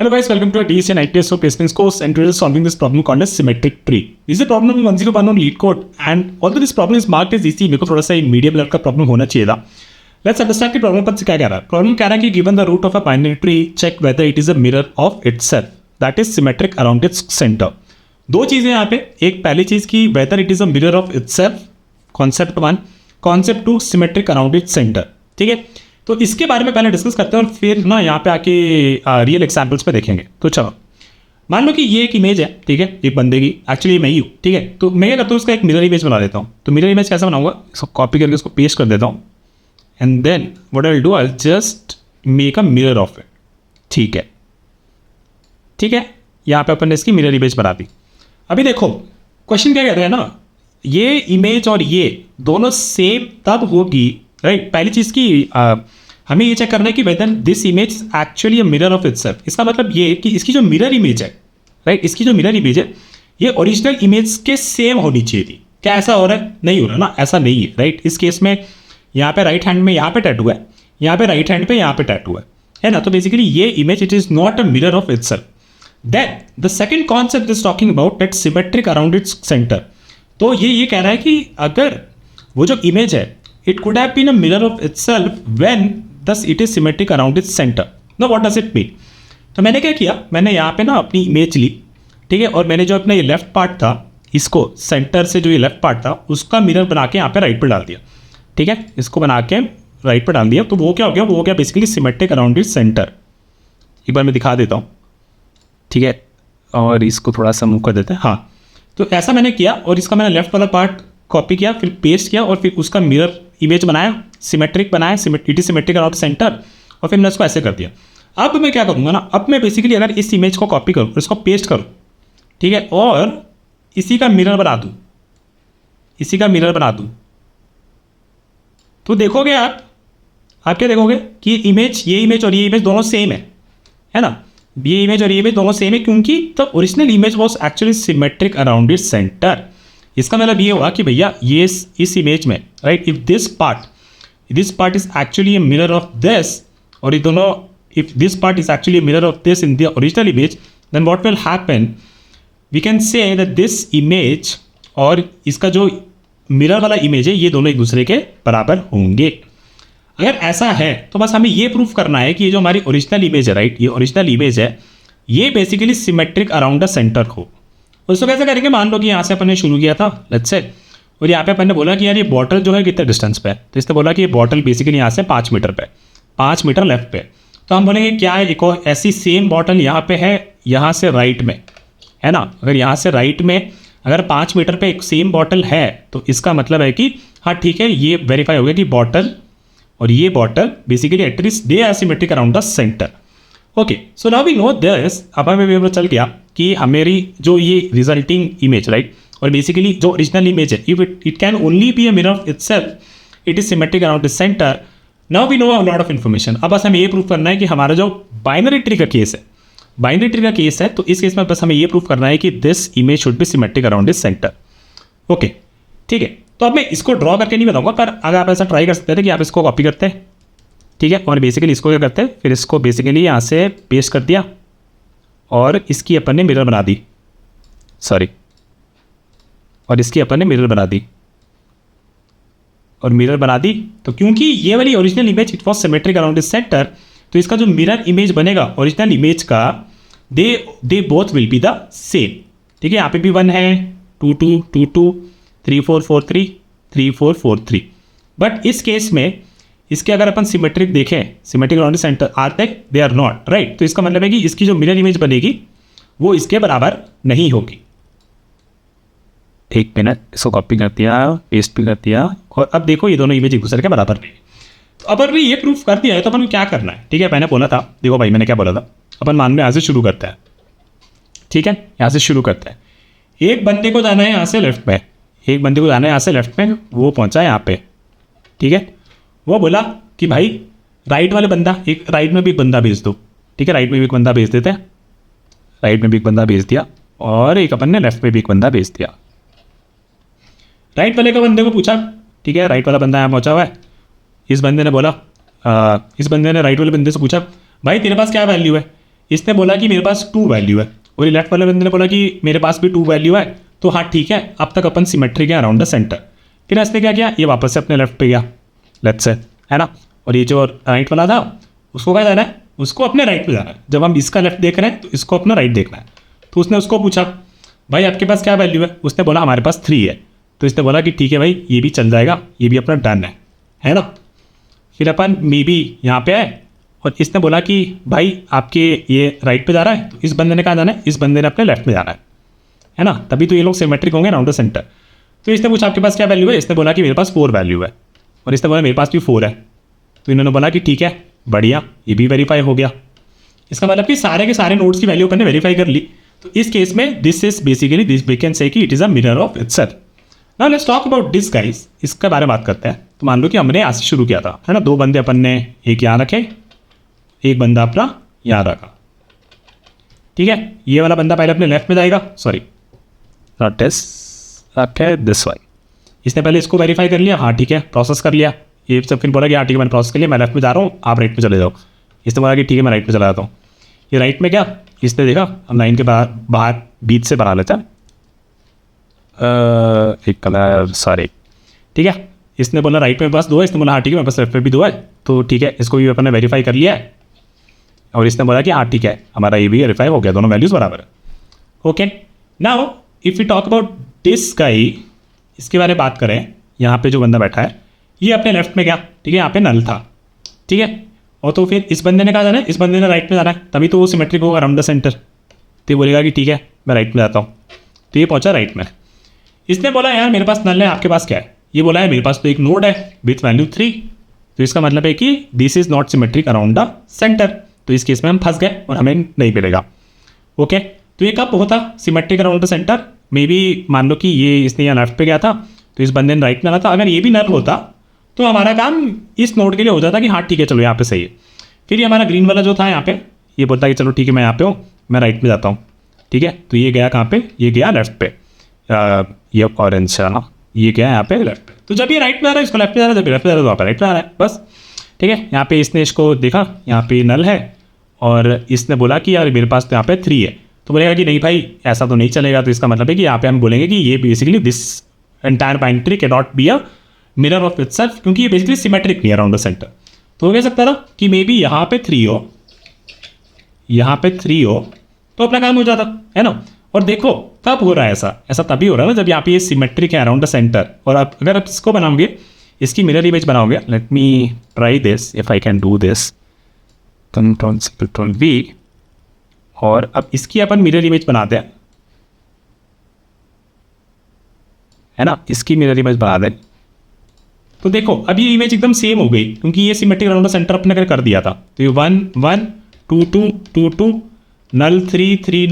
Hello guys, welcome to a DS and ITS of placements course, and today is solving this problem called as symmetric tree. This is a problem in 101 on LeetCode, and although this problem is marked as easy, मेरे को थोड़ा सा medium level का problem होना चाहिए था. Let's understand कि problem पर क्या कह रहा है. प्रॉब्लम कह रहा है कि given the root of a binary tree, check whether it is a mirror of itself, that is symmetric around its center. दो चीजें यहाँ पे, एक पहली चीज की whether it is a mirror of itself, concept 1, concept 2, symmetric around its center. ठीक है, तो इसके बारे में पहले डिस्कस करते हैं और फिर ना यहाँ पे आके रियल एग्जाम्पल्स पे देखेंगे. तो चलो मान लो कि ये एक इमेज है, ठीक है, एक बंदे की. एक्चुअली मैं ही हूँ, ठीक है. तो मैं क्या करता हूँ, उसका एक मिरर इमेज बना देता हूँ. तो मिरर इमेज कैसे बनाऊंगा, इसको कॉपी करके उसको पेस्ट कर देता हूँ, and then what I will do, I just make a mirror of it. ठीक है, ठीक है, यहाँ पे अपन ने इसकी मिरर इमेज बना दी. अभी देखो क्वेश्चन क्या कहते हैं ना, ये इमेज और ये दोनों सेम तब होगी, राइट. पहली चीज़ की हमें ये चेक करना है कि whether this image is actually a mirror of itself. इसका मतलब ये कि इसकी जो मिरर इमेज है, राइट, इसकी जो मिरर इमेज है ये ओरिजिनल इमेज के सेम होनी चाहिए थी. क्या ऐसा हो रहा है? नहीं हो रहा ना, ऐसा नहीं है, राइट. इस केस में यहाँ पे राइट हैंड में यहाँ पे टैटू है, यहाँ पे राइट हैंड पे यहाँ पे टैटू है ना. तो बेसिकली ये image it is not a mirror of itself. Then the second concept is talking about that symmetric around its centre. तो ये कह रहा है कि अगर वो जो इमेज है it could have been a mirror of itself when thus it is symmetric around its center. Now what does it mean? तो मैंने क्या किया, मैंने यहाँ पे ना अपनी इमेज ली, ठीक है, और मैंने जो अपना ये लेफ्ट पार्ट था, इसको सेंटर से जो ये लेफ्ट पार्ट था उसका मिरर बना के यहाँ पे राइट पर डाल दिया. ठीक है, इसको बना के राइट पर डाल दिया. तो वो क्या हो गया, वो हो गया basically symmetric around its centre. एक बार मैं दिखा देता हूँ, ठीक है, और इसको थोड़ा सा मूव कर देते हैं. हाँ, तो ऐसा मैंने किया और इसका मैंने लेफ्ट वाला पार्ट कॉपी किया, फिर पेस्ट किया और फिर उसका मिरर इमेज बनाया, सिमेट्रिक बनाया, it is symmetric around centre, और फिर मैंने उसको ऐसे कर दिया. अब मैं क्या करूँगा ना, अब मैं बेसिकली अगर इस इमेज को कॉपी करूँ, इसको पेस्ट करूँ, ठीक है, और इसी का मिरर बना दूँ, इसी का मिरर बना दूँ, तो देखोगे आप क्या देखोगे कि इमेज, ये इमेज और ये इमेज दोनों सेम है ना. ये इमेज और ये इमेज दोनों सेम है क्योंकि the original image was actually symmetric around its centre. इसका मतलब ये हुआ कि भैया ये इस इमेज में, right, if this part is actually a mirror of this, और ये दोनों, if this part is actually a mirror of this in the original image, then what will happen, we can say that this image और इसका जो mirror वाला image है ये दोनों एक दूसरे के बराबर होंगे. अगर ऐसा है तो बस हमें ये प्रूफ करना है कि ये जो हमारी ओरिजिनल इमेज है, राइट, ये ओरिजिनल इमेज है, ये basically symmetric around the centre हो. उसको कैसे करेंगे, मान लो कि यहाँ से अपन ने शुरू किया था, लेट्स से, और यहाँ पे अपन ने बोला कि यार ये बॉटल जो है कितने डिस्टेंस पे है. तो इसने बोला कि ये बॉटल बेसिकली यहाँ से 5 मीटर पे, 5 मीटर लेफ्ट पे. तो हम बोलेंगे क्या है, एक और ऐसी सेम बॉटल यहाँ पे है, यहाँ से राइट में, है ना. अगर यहाँ से राइट में अगर 5 मीटर पे एक सेम बॉटल है तो इसका मतलब है कि हाँ ठीक है, ये वेरीफाई हो गया कि बॉटल और ये bottle basically at least they are symmetric around the centre. Okay, so now we know this. अब हमें पता चल गया कि हमारी जो ये रिजल्टिंग इमेज, राइट, और बेसिकली जो ओरिजिनल इमेज है, if it can only be a mirror of itself, it is symmetric around the centre. Now we know a lot of information. अब बस हमें ये प्रूफ करना है कि हमारा जो बाइनरी ट्री का केस है, बाइनरी ट्री का केस है, तो इस केस में बस हमें ये प्रूफ करना है कि this image should be symmetric around this centre. Okay, ठीक है. तो अब मैं इसको ड्रॉ करके नहीं बताऊंगा, पर अगर आप ऐसा ट्राई कर सकते थे कि आप इसको कॉपी करते हैं, ठीक है, और बेसिकली इसको क्या करते हैं, फिर इसको बेसिकली यहाँ से पेस्ट कर दिया और इसकी अपन ने मिरर बना दी, सॉरी, और इसकी अपन ने मिरर बना दी और मिरर बना दी. तो क्योंकि ये वाली original image it was symmetric around this centre, तो इसका जो मिरर इमेज बनेगा ओरिजिनल इमेज का, they both will be the same. ठीक है, यहाँ पे भी 1 है, 2 2 2 2 3 4 4 3 3 4 4 3. बट इस केस में इसके अगर अपन सिमेट्रिक देखें, सिमेट्रिक अराउंड सेंटर आर तक दे आर नॉट, राइट. तो इसका मतलब है कि इसकी जो मिरर इमेज बनेगी वो इसके बराबर नहीं होगी. एक मिनट, इसको कॉपी कर दिया, पेस्ट भी कर दिया, और अब देखो ये दोनों इमेज एक दूसरे के बराबर नहीं. तो अब अगर ये प्रूफ कर दिया है तो अपन को क्या करना है, ठीक है. मैंने बोला था, देखो भाई मैंने क्या बोला था, अपन मान लो यहाँ से शुरू करते हैं, ठीक है, यहाँ से शुरू करते हैं. एक बंदे को जाना है यहाँ से लेफ्ट में, एक बंदे को जाना है यहाँ से लेफ्ट में, वो पहुँचा है यहाँ पे, ठीक है. वो बोला कि भाई राइट वाले बंदा, एक राइट में भी एक बंदा भेज दो, ठीक है, राइट में भी एक बंदा भेज देते हैं, राइट में भी एक बंदा भेज दिया, और एक अपन ने लेफ्ट में भी एक बंदा भेज दिया. राइट वाले का बंदे को पूछा, ठीक है, राइट वाला बंदा यहाँ पहुँचा हुआ है. इस बंदे ने बोला, इस बंदे ने राइट वाले बंदे से पूछा, भाई तेरे पास क्या वैल्यू है. इसने बोला कि मेरे पास 2 वैल्यू है और लेफ्ट वाले बंदे ने बोला कि मेरे पास भी 2 वैल्यू है, तो हाँ ठीक है, अब तक अपन सिमेट्रिक है अराउंड द सेंटर। फिर इसने क्या किया, ये वापस से अपने लेफ्ट पे गया, लेट्स से, है ना, और ये जो राइट वाला था उसको क्या जाना है, उसको अपने राइट पे जाना है। जब हम इसका लेफ्ट देख रहे हैं तो इसको अपना राइट देखना है। तो उसने उसको पूछा भाई आपके पास क्या वैल्यू है, उसने बोला हमारे पास 3 है। तो इसने बोला कि ठीक है भाई, ये भी चल जाएगा, ये भी अपना डन है ना। फिर अपन मे बी यहाँ पे आए और इसने बोला कि भाई आपके ये राइट पे जा रहा है, तो इस बंदे ने कहा जाना है, इस बंदे ने अपने लेफ्ट में जाना है ना, तभी तो ये लोग सिमेट्रिक होंगे अराउंड द सेंटर। तो इसने पूछा आपके पास क्या वैल्यू है, इसने बोला कि मेरे पास 4 वैल्यू है और इसने बोला मेरे पास भी 4 है। तो इन्होंने बोला कि ठीक है बढ़िया, ये भी वेरीफाई हो गया। इसका मतलब कि सारे के सारे नोड्स की वैल्यू अपन ने वेरीफाई कर ली। तो इस केस में this is basically this we can say कि it is a mirror of itself. Now let's talk about this guys, इसके बारे में बात करते हैं। तो मान लो कि हमने आज से शुरू किया था, है ना, 2 बंदे अपन ने एक यहाँ रखे, एक बंदा अपना यहाँ रखा, ठीक है। ये वाला बंदा पहले अपने लेफ्ट में जाएगा, सॉरी नॉट दिस वाई। इसने पहले इसको वेरीफाई कर लिया, हाँ ठीक है, प्रोसेस कर लिया। ये सब फिर बोला कि हाँ ठीक है मैंने प्रोसेस कर लिया, मैं लेफ्ट में जा रहा हूँ, आप राइट में चले जाओ। इसने बोला कि ठीक है मैं राइट में चला जाता हूँ। ये राइट में क्या, इसने देखा हम लाइन के बाहर बीच से बना लेते हैं एक कलर, सॉरी ठीक है। इसने बोला राइट में बस 2 है, इसने बोला हाँ ठीक है मेरे पास लेफ्ट में भी 2 है, तो ठीक है इसको भी अपन ने वेरीफाई कर लिया है। और इसने बोला कि हाँ ठीक है हमारा ये भी वेरीफाई हो गया, दोनों वैल्यूज़ बराबर है। Okay, now if you talk about this guy, इसके बारे में बात करें, यहाँ पे जो बंदा बैठा है ये अपने लेफ्ट में गया, ठीक है, यहाँ पे नल था, ठीक है। और तो फिर इस बंदे ने कहा जाना है, इस बंदे ने राइट में जाना है, तभी तो वो सिमेट्रिक होगा अराउंड द सेंटर। तो ये बोलेगा कि ठीक है मैं राइट में जाता हूँ। तो ये पहुँचा राइट में। इसने बोला यार मेरे पास नल है, आपके पास क्या है, ये बोला है मेरे पास तो एक नोड है विथ वैल्यू 3। तो इसका मतलब है कि this is not symmetric around the centre. तो इस केस में हम फंस गए और हमें नहीं मिलेगा। ओके, तो ये कब होता symmetric around the centre, may be मान लो कि ये इसने यहाँ लेफ्ट पे गया था तो इस बंदे ने राइट में आना था। अगर ये भी नल होता तो हमारा काम इस नोड के लिए हो जाता कि हाँ ठीक है चलो यहाँ पे सही है। फिर ये हमारा ग्रीन वाला जो था यहाँ पे, ये बोलता है कि चलो ठीक है मैं यहाँ पे हूँ, मैं राइट में जाता हूँ, ठीक है। तो ये गया कहाँ पे, ये गया लेफ्ट पे, ये ऑरेंज है ना, ये गया यहाँ पे लेफ्ट पे। तो जब ये राइट में आ रहा है इसको लेफ्ट में जा रहा है, जब लेफ्ट में जा रहा है तो वहाँ पे राइट में आ रहा है, बस ठीक है। यहाँ पे इसने इसको देखा, यहाँ पे नल है और इसने बोला कि यार मेरे पास तो यहाँ पे 3 है। तो बोलेगा कि नहीं भाई ऐसा तो नहीं चलेगा। तो इसका मतलब है कि यहाँ पे हम बोलेंगे कि ये basically this entire binary can not be a mirror of itself, क्योंकि ये बेसिकली सिमेट्रिक नहीं है अराउंड द सेंटर। तो कह सकता था कि मे बी यहाँ पे 3 हो, यहाँ पे 3 हो तो अपना काम हो जाता, है ना। और देखो कब हो रहा है ऐसा, ऐसा तभी हो रहा है ना जब यहाँ पे ये सिमेट्रिक है अराउंड द सेंटर। और आप अगर आप इसको बनाओगे, इसकी मिरर इमेज बनाओगे, let me try this if I can do this, control V, और अब इसकी अपन मिरर इमेज बनाते हैं, है ना, इसकी मिरर इमेज बना दें। तो देखो अब ये इमेज एकदम सेम हो गई क्योंकि ये सिमेट्रिक अराउंड द सेंटर अपने कर दिया था। तो ये 1 1 2 2 2 2 नल 3 3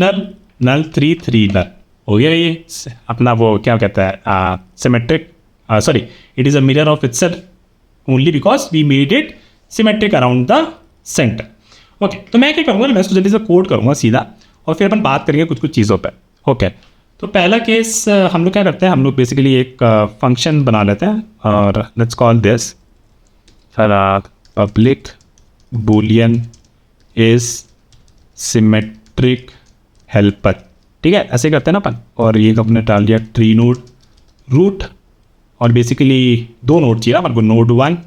नल 3 3 नल हो गया। ये अपना वो क्या कहता है symmetric, sorry it is a mirror of itself only because we made it symmetric around the centre. Okay, तो मैं क्या करूँगा, मैं इसको जल्दी से कोड करूँगा सीधा और फिर अपन बात करेंगे कुछ कुछ चीज़ों पर। ओके, तो पहला केस हम लोग क्या करते हैं, हम लोग बेसिकली एक फंक्शन बना लेते हैं और let's call this public Boolean is symmetric helper, ठीक है, ऐसे करते हैं ना अपन। और ये अपने डाल दिया ट्री नोड रूट, और बेसिकली 2 नोड चाहिए ना अपन को, नोड 1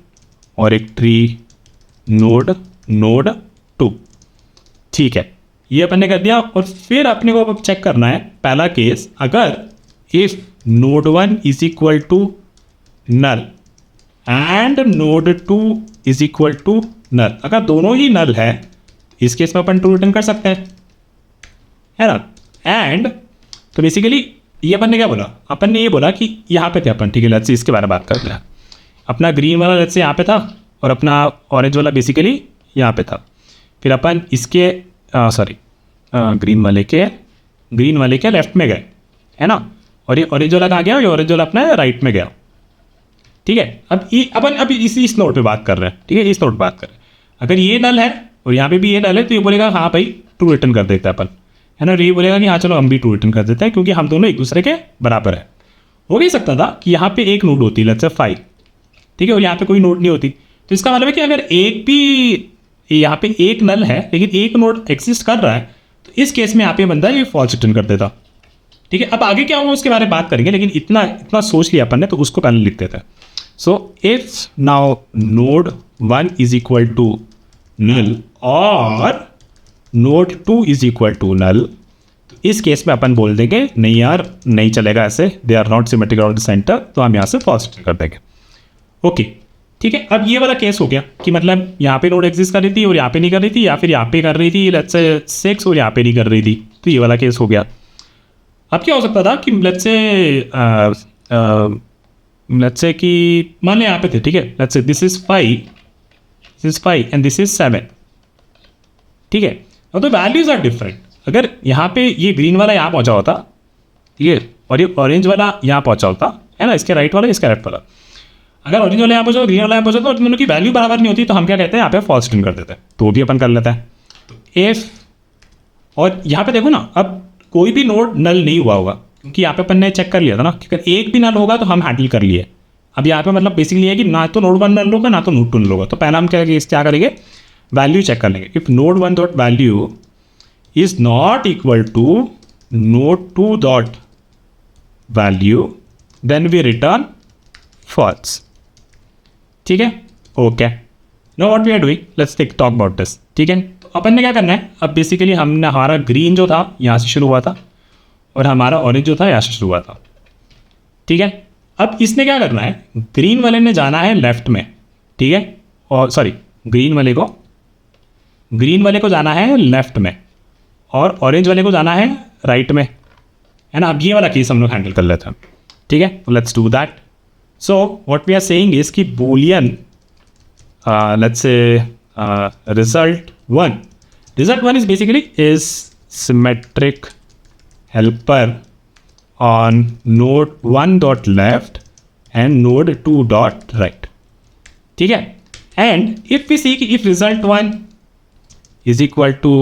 और एक ट्री नोड 2, ठीक है, ये अपन ने कर दिया। और फिर अपने को अब चेक करना है पहला केस, अगर if node 1 is equal to null and node 2 is equal to null, अगर दोनों ही नल है इस केस में अपन ट्रू रिटर्न कर सकते हैं, है ना। एंड तो बेसिकली ये अपन ने क्या बोला, अपन ने ये बोला कि यहाँ पे थे अपन, ठीक है, लेट्स से इसके बारे में बात करते हैं। अपना ग्रीन वाला लेट्स से यहाँ पे था और अपना ऑरेंज वाला बेसिकली यहाँ पे था। फिर अपन इसके सॉरी ग्रीन वाले के लेफ्ट में गए, है ना, और ये ऑरेंज वाला कहाँ गया, ये ऑरेंज वाला अपना राइट में गया, ठीक है। अब ये अपन अभी इस नोट पे बात कर रहे हैं, ठीक है, इस नोट पे बात कर रहे हैं। अगर ये नल है और यहाँ पे भी ये नल है तो ये बोलेगा हाँ भाई ट्रू रिटर्न कर देता है अपन, है ना। ये बोलेगा कि हाँ चलो हम भी ट्रू रिटर्न कर देते हैं क्योंकि हम दोनों एक दूसरे के बराबर है। हो भी सकता था कि यहाँ पे एक नोड होती है लेट्स से 5, ठीक है, और यहाँ पे कोई नोड नहीं होती। तो इसका मतलब है कि अगर एक भी यहाँ पे एक नल है लेकिन एक नोड एग्जिस्ट कर रहा है, तो इस केस में यहाँ पे बंदा ये फॉल्स रिटर्न कर देता। ठीक है, अब आगे क्या होगा उसके बारे में बात करेंगे, लेकिन इतना इतना सोच लिया अपन ने, तो उसको पहले लिख देते हैं। So if now node 1 is equal to null और node 2 is equal to null, तो इस केस में अपन बोल देंगे नहीं यार नहीं चलेगा ऐसे, they are not symmetric around the centre, तो हम यहाँ से फॉल्स रिटर्न कर देंगे। ओके ठीक है, अब ये वाला केस हो गया कि मतलब यहाँ पे नोड एग्जिस्ट कर रही थी और यहाँ पे नहीं कर रही थी, या फिर यहाँ पे कर रही थी लेट्स से 6 और यहाँ पे नहीं कर रही थी, तो ये वाला केस हो गया। अब क्या हो सकता था कि लेट्स से कि मान लें यहाँ पे थे, ठीक है, let's say this is 5 and this is 7, ठीक है, अब तो वैल्यूज आर डिफरेंट। अगर यहाँ पे ये ग्रीन वाला यहाँ पहुँचा होता, ठीक है, और ये ऑरेंज वाला यहाँ पहुँचा होता है ना, इसके राइट वाला इसका लेफ्ट वाला, अगर ऑरेंज वाला यहाँ पहुँचा ग्रीन वाला यहाँ पहुँचा तो दोनों की वैल्यू बराबर नहीं होती, तो हम क्या कहते हैं यहाँ पे फॉल्स रिटर्न कर देते हैं, तो भी अपन कर लेते हैं। तो इफ, और यहाँ पे देखो ना, अब कोई भी नोड नल नहीं हुआ होगा क्योंकि यहाँ पे अपन ने चेक कर लिया था ना कि अगर एक भी नल होगा तो हम हैंडल कर लिए। अब यहाँ पे मतलब बेसिकली है कि ना तो नोड 1 नल होगा ना तो नोड 2 नल होगा, तो पहला हम क्या करेंगे, वैल्यू चेक कर लेंगे। If node 1 dot value is not equal to node 2 dot value then we return false. ठीक है, okay, no what we are doing, let's talk about this. ठीक है, तो अपन ने क्या करना है, अब बेसिकली हमने हमारा ग्रीन जो था यहाँ से शुरू हुआ था और हमारा ऑरेंज जो था यहाँ से शुरू हुआ था। ठीक है, अब इसने क्या करना है, ग्रीन वाले ने जाना है लेफ्ट में, ठीक है, और सॉरी ग्रीन वाले को जाना है लेफ्ट में और ऑरेंज वाले को जाना है राइट में, है ना। अब ये वाला केस हम लोग हैंडल कर लेते हैं। ठीक है, let's do that. So what we are saying is कि boolean let's say result 1 is basically is symmetric helper on node 1 dot left and node 2 dot right. ठीक है, and if we see if result 1 is equal to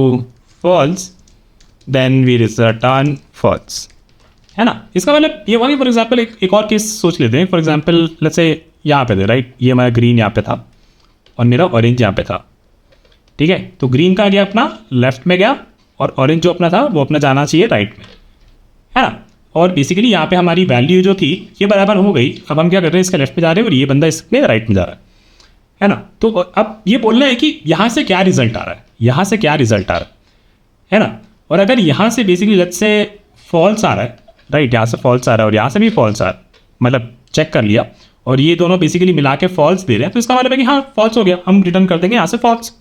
false then we return false, है ना। इसका मतलब ये वही, for example एक और केस सोच लेते हैं। फॉर एग्जाम्पल लेट्स से यहाँ पे थे, राइट, ये हमारा ग्रीन यहाँ पे था और मेरा ऑरेंज यहाँ पे था। ठीक है, तो ग्रीन का गया अपना लेफ्ट में गया और ऑरेंज जो अपना था वो अपना जाना चाहिए राइट में, है ना। और बेसिकली यहाँ पे हमारी वैल्यू जो थी ये बराबर हो गई। अब हम क्या कर रहे हैं, इसके लेफ्ट में जा रहे हैं और ये बंदा इसके राइट में जा रहा है ना। तो अब ये बोलना है कि यहाँ से क्या रिजल्ट आ रहा है, यहाँ से क्या रिजल्ट आ रहा है ना। और अगर यहाँ से बेसिकली लेट्स से फॉल्स आ रहा है, राइट, यहाँ से फॉल्स आ रहा है और यहाँ से भी फॉल्स आ रहा है, मतलब चेक कर लिया और ये दोनों बेसिकली मिला के फॉल्स दे रहे हैं, तो इसका मतलब है कि हाँ फॉल्स हो गया, हम रिटर्न कर देंगे यहाँ से false,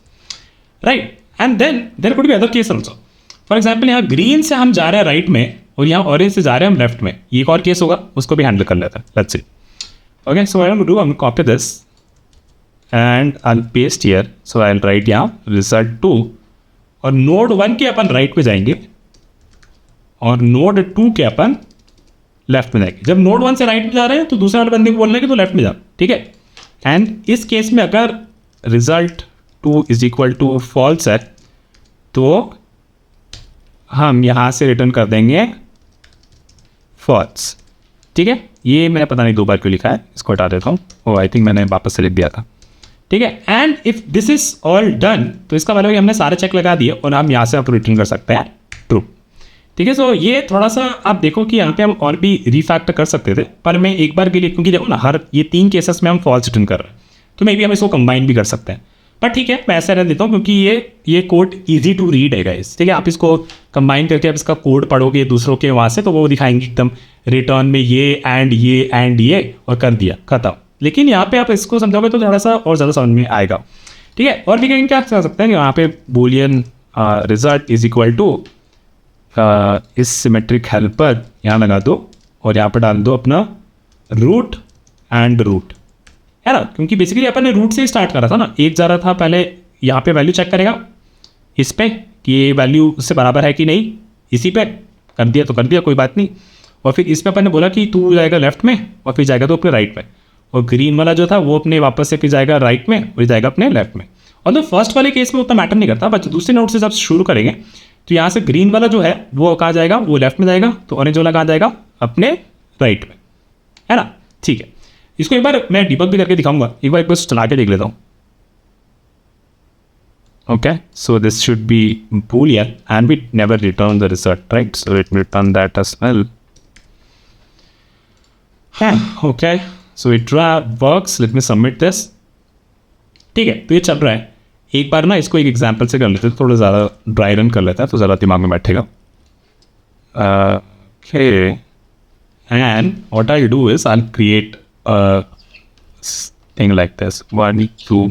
right. And then there could be other case also. For example यहाँ ग्रीन से हम जा रहे हैं राइट में और यहाँ ऑरेंज से जा रहे हैं हम लेफ्ट में, ये एक और केस होगा, उसको भी हैंडल कर लेते हैं। Let's see, okay, so I will do, I will copy this and I will paste here. So I will write यहाँ रिजल्ट 2 और नोड 1 के अपन राइट पे जाएंगे और नोड 2 के अपन लेफ्ट में जाएंगे। जब नोड 1 से राइट में जा रहे हैं तो दूसरे वाले बंदे को बोलना है कि तो लेफ्ट में जा, ठीक है। एंड इस केस में अगर result 2 is equal to false है तो हम यहाँ से रिटर्न कर देंगे फॉल्स। ठीक है, ये मैंने पता नहीं 2 बार क्यों लिखा है, इसको हटा देता हूँ। ओ आई थिंक मैंने वापस से लिख दिया था। ठीक है, and if this is all done तो इसका मतलब कि हमने सारे चेक लगा दिए और हम यहाँ से आप रिटर्न कर सकते हैं ट्रू। ठीक है, सो ये थोड़ा सा आप देखो कि यहाँ पे हम और भी रीफैक्टर कर सकते थे, पर मैं एक बार के लिए, क्योंकि देखो ना हर ये 3 केसेस में हम फॉल्स रिटर्न कर रहे हैं, तो मे बी हम इसको कंबाइन भी कर सकते हैं। पर ठीक है, मैं ऐसा रहने देता हूँ क्योंकि ये कोड ईजी टू रीड है गाइस। ठीक है, आप इसको कंबाइन करके आप इसका कोड पढ़ोगे दूसरों के वहाँ से, तो वो दिखाएंगे एकदम रिटर्न में ये एंड और कर दिया खत्म। लेकिन यहाँ पे आप इसको समझोगे तो थोड़ा सा और ज़्यादा समझ में आएगा। ठीक है, और भी कहीं क्या कर सकते हैं कि यहाँ पे boolean result is equal to इस सिमेट्रिक हेल्पर यहाँ लगा दो और यहाँ पर डाल दो अपना रूट एंड रूट, है ना। क्योंकि बेसिकली अपन ने रूट से ही स्टार्ट करा था ना, एक जा रहा था पहले यहाँ पे वैल्यू चेक करेगा इस पे कि ये वैल्यू उससे बराबर है कि नहीं, इसी पे कर दिया तो कर दिया, कोई बात नहीं। और फिर इस पे अपन ने बोला कि तू जाएगा लेफ्ट में और फिर जाएगा तो अपने राइट में, और ग्रीन वाला जो था वो अपने वापस से फिर जाएगा राइट में और जाएगा अपने लेफ्ट में। और तो फर्स्ट वाले केस में उतना मैटर नहीं करता, बट दूसरे नोट से जब शुरू करेंगे तो यहाँ से ग्रीन वाला जो है वो कहाँ जाएगा, वो लेफ्ट में जाएगा, तो ऑरेंज वाला कहाँ जाएगा, अपने राइट में, है ना। ठीक है, इसको एक बार मैं डिबग भी करके दिखाऊंगा, एक बार बस चला के देख लेता हूँ। Okay, so this should be boolean and we never return the result, right? So let me return that as well. Okay, so it works. Let me submit this. ठीक है, तो ये चल रहा है. एक बार ना इसको एक एग्जाम्पल से कर लेते हैं, थोड़ा ज़्यादा ड्राई रन कर लेता है तो ज़्यादा दिमाग में बैठेगा. Okay, and what I'll do is I'll create a thing like this 1 2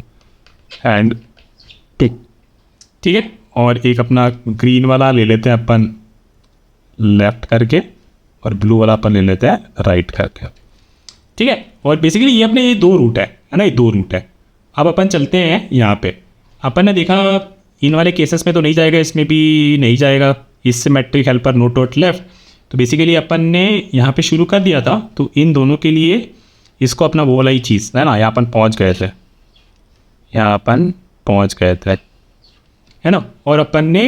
and tick. ठीक है, और एक अपना ग्रीन वाला ले लेते हैं अपन लेफ्ट करके और ब्लू वाला अपन ले लेते हैं राइट करके. ठीक है, और बेसिकली ये अपने ये 2 रूट है ना, ये 2 रूट है. अब अपन चलते हैं यहाँ पे. अपन ने देखा इन वाले केसेस में तो नहीं जाएगा, इसमें भी नहीं जाएगा. इस symmetric helper note dot left, तो बेसिकली अपन ने यहाँ पे शुरू कर दिया था. तो इन दोनों के लिए इसको अपना वो वाला ही चीज़ है ना, यहाँ अपन पहुँच गए थे, यहाँ अपन पहुँच गए थे, है ना. और अपन ने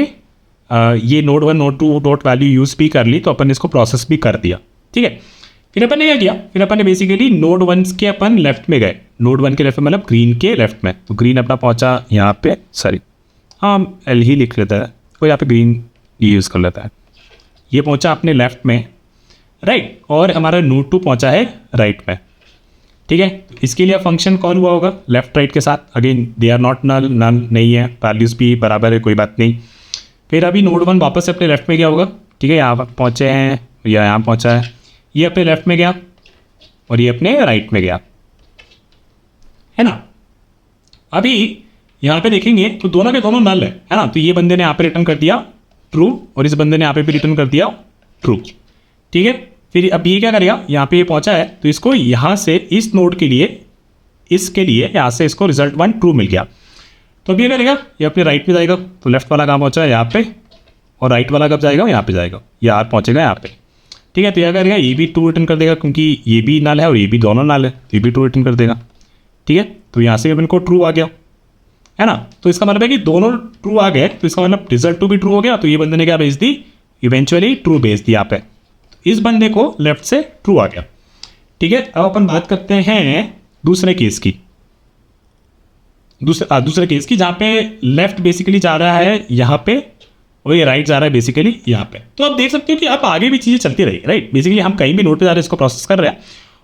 ये node 1 node 2 dot value use भी कर ली, तो अपन इसको प्रोसेस भी कर दिया. ठीक है, फिर अपन ने क्या किया, फिर अपन ने बेसिकली नोड 1 के अपन लेफ्ट में गए. नोड 1 के लेफ्ट में मतलब ग्रीन के लेफ्ट में. तो ग्रीन अपना पहुंचा यहाँ पे, सॉरी हाँ एल ही लिख लेता है, तो यहाँ पे ग्रीन यूज़ कर लेता है. ये पहुंचा अपने लेफ्ट में, राइट, और हमारा नोड 2 पहुंचा है राइट में. ठीक है, इसके लिए फंक्शन कॉल हुआ होगा लेफ्ट राइट के साथ. Again they are not null, null नहीं है, वैल्यूज़ भी बराबर है, कोई बात नहीं. फिर अभी नोड 1 वापस से अपने लेफ्ट में गया होगा. ठीक है, यहाँ पहुँचे हैं या यहाँ पहुँचा है, ये अपने लेफ्ट में गया और ये अपने राइट में गया, है ना. अभी यहाँ पे देखेंगे तो दोनों के दोनों नल है ना. तो ये बंदे ने यहाँ पे रिटर्न कर दिया ट्रू और इस बंदे ने यहाँ पे भी रिटर्न कर दिया ट्रू. ठीक है, फिर अब ये क्या करेगा, यहाँ पे ये पहुँचा है तो इसको यहाँ से इस नोड के लिए, इसके लिए यहाँ से इसको रिजल्ट 1 ट्रू मिल गया. तो अब ये करेगा, ये अपने राइट में जाएगा. तो लेफ्ट वाला कहाँ पहुँचा है, यहाँ पे, और राइट वाला कब जाएगा, यहाँ पे जाएगा, यहाँ पहुँचेगा यहाँ पे. ठीक है, तो यह करेगा, ये भी ट्रू रिटर्न कर देगा क्योंकि ये भी नल है और ये भी दोनों नल है, तो ये भी ट्रू रिटर्न कर देगा. ठीक है, तो यहाँ से अपन को ट्रू आ गया, है ना. तो इसका मतलब है कि दोनों ट्रू आ गए, तो इसका मतलब रिजल्ट 2 भी ट्रू हो गया. तो ये बंदे ने क्या भेज दी, इवेंचुअली ट्रू भेज दी यहाँ पे. इस बंदे को लेफ्ट से ट्रू आ गया. ठीक है, अब अपन बात करते हैं दूसरे केस की. दूसरे केस की जहाँ पे लेफ्ट बेसिकली जा रहा है यहाँ पे और ये राइट जा रहा है बेसिकली यहाँ पे. तो आप देख सकते हो कि अब आगे भी चीज़ें चलती रही, राइट. बेसिकली हम कहीं भी नोट पे जा रहे हैं, इसको प्रोसेस कर रहे हैं.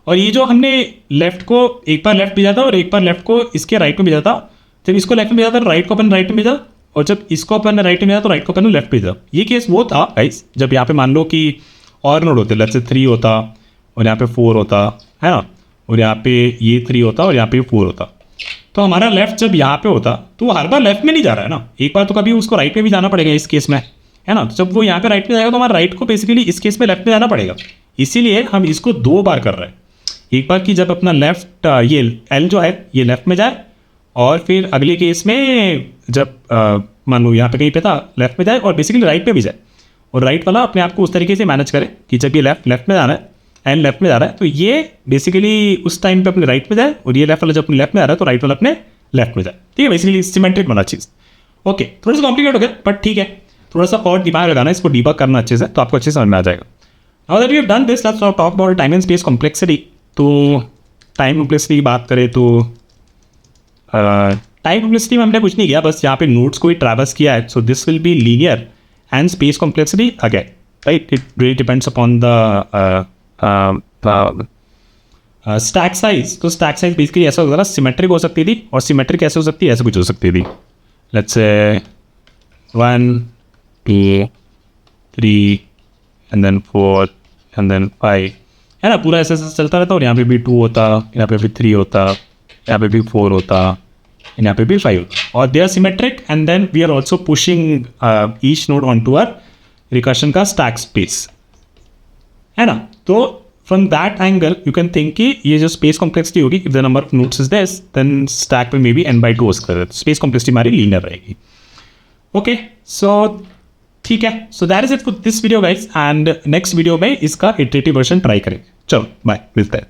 और ये जो हमने लेफ्ट को एक बार लेफ्ट भेजा था और एक बार लेफ्ट को इसके राइट में भेजा था. जब इसको लेफ्ट में भेजा था राइट को अपन राइट में भेजा, और जब इसको अपन राइट में भेजा तो राइट को अपन लेफ्ट भेजा. ये केस वो था गाइस जब यहाँ पे मान लो कि और नोड होते, लेफ्ट से 3 होता और यहाँ पे 4 होता, है ना, और यहाँ पे ये 3 होता और यहाँ पे 4 होता. तो हमारा लेफ्ट जब यहाँ पे होता तो वो हर बार लेफ्ट में नहीं जा रहा है ना, एक बार तो कभी उसको राइट में भी जाना पड़ेगा इस केस में, है ना. तो जब वो यहाँ पे राइट में जाएगा तो हमारा राइट को बेसिकली इस केस में लेफ्ट में जाना पड़ेगा. इसीलिए हम इसको 2 बार कर रहे हैं. एक बार कि जब अपना लेफ्ट ये एल जो है ये लेफ्ट में जाए, और फिर अगले केस में जब मान लो यहाँ पे कहीं पे था लेफ्ट में जाए और बेसिकली राइट में भी जाए, और राइट वाला अपने आप को उस तरीके से मैनेज करे कि जब ये लेफ्ट में जाना है एंड लेफ्ट में जा रहा है तो ये बेसिकली उस टाइम पे अपने राइट में जाए, और ये लेफ्ट वाला जब अपने लेफ्ट में आ रहा है तो राइट वाला अपने लेफ्ट में जाए. ठीक है, बेसिकली सिमेट्रिक बना चीज़. ओके, थोड़ा सा कॉम्प्लिकेट हो गया बट ठीक है, थोड़ा सा और दिमाग लगाना, इसको डीबग करना अच्छे से तो आपको अच्छे से समझ में आ जाएगा. Now that we have done this, let's talk about time and space complexity. तो टाइम कॉम्प्लेक्सिटी की बात करें तो टाइम कॉम्प्लेक्सिटी में हमने कुछ नहीं किया, बस यहाँ पे नोड्स को ही ट्रैवर्स किया है. So this will be linear and space complexity again, right. It really depends upon the stack size. तो स्टैक साइज बेसिकली ऐसा होता था, सिमेट्रिक हो सकती थी, और सिमेट्रिक ऐसे हो सकती है, ऐसे कुछ हो सकती थी. Let's say 1 2 3 and then 4 and then 5, है ना. पूरा ऐसे ऐसे चलता रहता, और यहाँ पे भी 2 होता, यहाँ पे भी 3 होता, यहाँ पे भी 4 होता, यहाँ पे भी 5 होता, और they are symmetric. And then we are also pushing each node on to our recursion का स्टैक स्पेस, है ना. तो from that angle you can think कि ये जो स्पेस कॉम्प्लेक्सिटी होगी, if the number of nodes is this then stack पे may be n/2 हो सकता है. स्पेस कॉम्प्लेक्सिटी हमारी लीनियर रहेगी. ओके, सो ठीक है, so that is it for this video guys, and next video में इसका इटरेटिव वर्जन ट्राई करेंगे. चलो बाय, मिलते हैं.